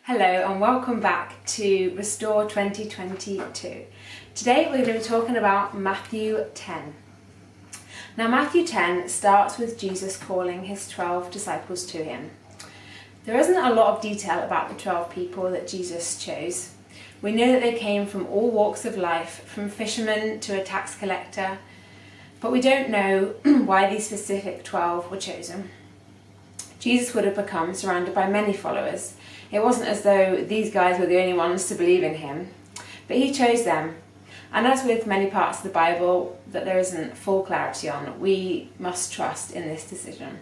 Hello and welcome back to Restore 2022. Today we're going to be talking about Matthew 10. Now Matthew 10 starts with Jesus calling his 12 disciples to him. There isn't a lot of detail about the 12 people that Jesus chose. We know that they came from all walks of life, from fishermen to a tax collector, but we don't know why these specific 12 were chosen. Jesus would have become surrounded by many followers. It wasn't as though these guys were the only ones to believe in him, but he chose them. And as with many parts of the Bible that there isn't full clarity on, we must trust in this decision.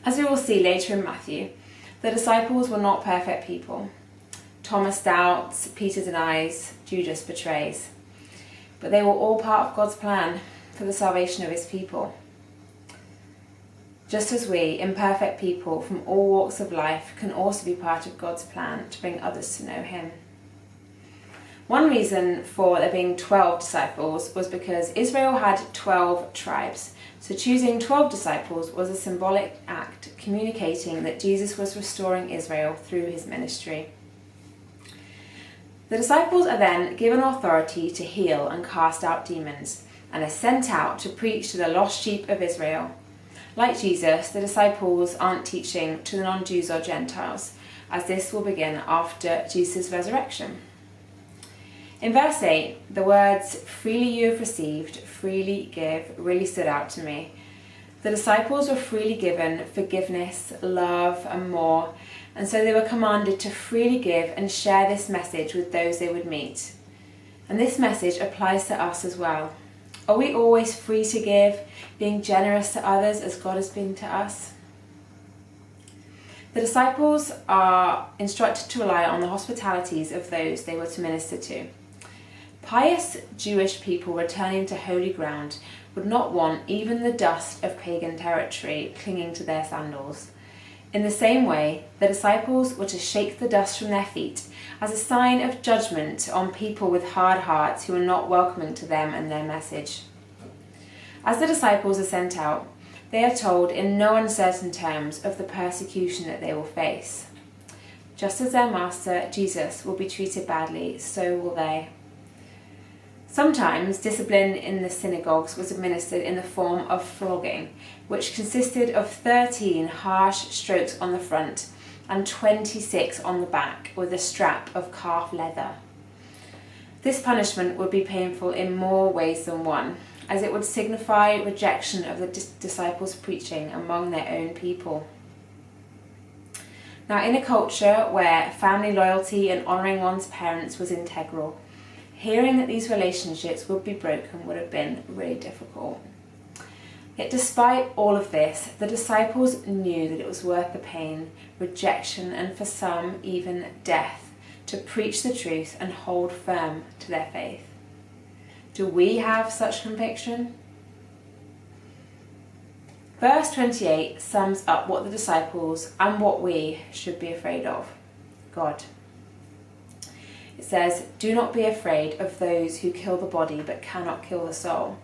As we will see later in Matthew, the disciples were not perfect people. Thomas doubts, Peter denies, Judas betrays. But they were all part of God's plan for the salvation of his people. Just as we, imperfect people from all walks of life, can also be part of God's plan to bring others to know him. One reason for there being 12 disciples was because Israel had 12 tribes. So choosing 12 disciples was a symbolic act communicating that Jesus was restoring Israel through his ministry. The disciples are then given authority to heal and cast out demons and are sent out to preach to the lost sheep of Israel. Like Jesus, the disciples aren't teaching to the non-Jews or Gentiles, as this will begin after Jesus' resurrection. In verse 8, the words, "Freely you have received, freely give," really stood out to me. The disciples were freely given forgiveness, love, and more, and so they were commanded to freely give and share this message with those they would meet. And this message applies to us as well. Are we always free to give, being generous to others as God has been to us? The disciples are instructed to rely on the hospitalities of those they were to minister to. Pious Jewish people returning to holy ground would not want even the dust of pagan territory clinging to their sandals. In the same way, the disciples were to shake the dust from their feet as a sign of judgment on people with hard hearts who were not welcoming to them and their message. As the disciples are sent out, they are told in no uncertain terms of the persecution that they will face. Just as their master, Jesus, will be treated badly, so will they. Sometimes discipline in the synagogues was administered in the form of flogging, which consisted of 13 harsh strokes on the front and 26 on the back with a strap of calf leather. This punishment would be painful in more ways than one, as it would signify rejection of the disciples' preaching among their own people. Now, in a culture where family loyalty and honouring one's parents was integral, hearing that these relationships would be broken would have been really difficult. Yet despite all of this, the disciples knew that it was worth the pain, rejection, and for some even death, to preach the truth and hold firm to their faith. Do we have such conviction? Verse 28 sums up what the disciples and what we should be afraid of: God. It says, "Do not be afraid of those who kill the body but cannot kill the soul.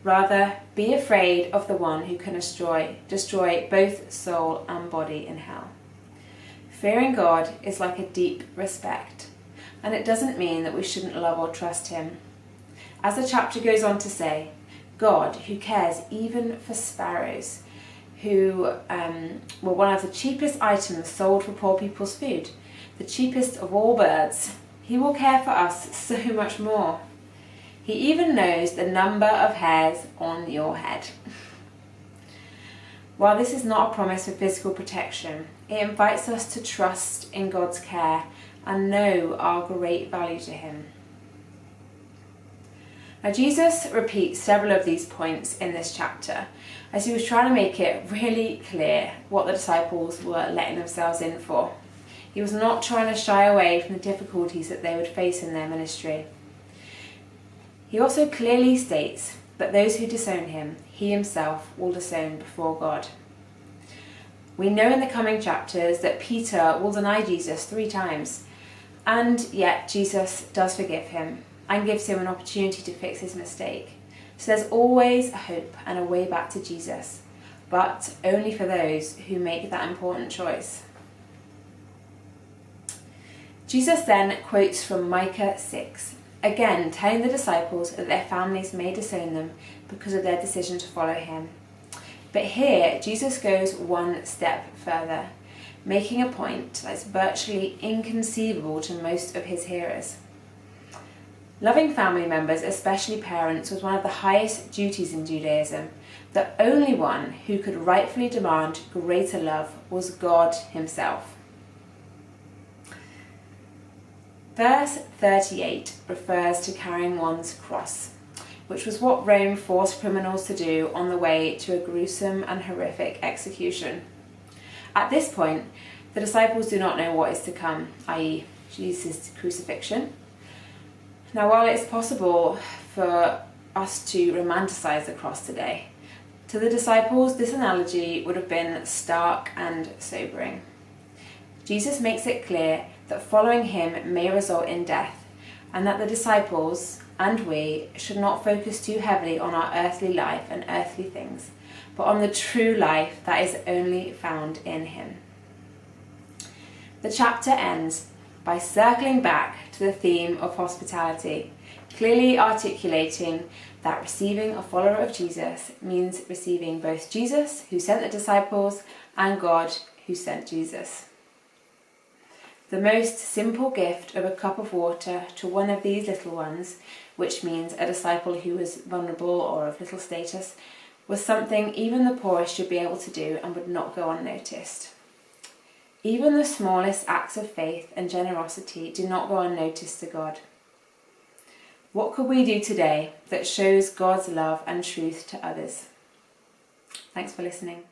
Rather, be afraid of the one who can destroy both soul and body in hell." Fearing God is like a deep respect, and it doesn't mean that we shouldn't love or trust him. As the chapter goes on to say, God, who cares even for sparrows, who were one of the cheapest items sold for poor people's food, the cheapest of all birds, he will care for us so much more. He even knows the number of hairs on your head. While this is not a promise for physical protection, it invites us to trust in God's care and know our great value to him. Now, Jesus repeats several of these points in this chapter as he was trying to make it really clear what the disciples were letting themselves in for. He was not trying to shy away from the difficulties that they would face in their ministry. He also clearly states that those who disown him, he himself will disown before God. We know in the coming chapters that Peter will deny Jesus 3 times, and yet Jesus does forgive him and gives him an opportunity to fix his mistake. So there's always a hope and a way back to Jesus, but only for those who make that important choice. Jesus then quotes from Micah 6, again telling the disciples that their families may disown them because of their decision to follow him. But here, Jesus goes one step further, making a point that's virtually inconceivable to most of his hearers. Loving family members, especially parents, was one of the highest duties in Judaism. The only one who could rightfully demand greater love was God himself. Verse 38 refers to carrying one's cross, which was what Rome forced criminals to do on the way to a gruesome and horrific execution. At this point, the disciples do not know what is to come, i.e., Jesus' crucifixion. Now, while it's possible for us to romanticize the cross today, to the disciples this analogy would have been stark and sobering. Jesus makes it clear that following him may result in death, and that the disciples and we should not focus too heavily on our earthly life and earthly things, but on the true life that is only found in him. The chapter ends by circling back to the theme of hospitality, clearly articulating that receiving a follower of Jesus means receiving both Jesus, who sent the disciples, and God, who sent Jesus. The most simple gift of a cup of water to one of these little ones, which means a disciple who was vulnerable or of little status, was something even the poorest should be able to do and would not go unnoticed. Even the smallest acts of faith and generosity do not go unnoticed to God. What could we do today that shows God's love and truth to others? Thanks for listening.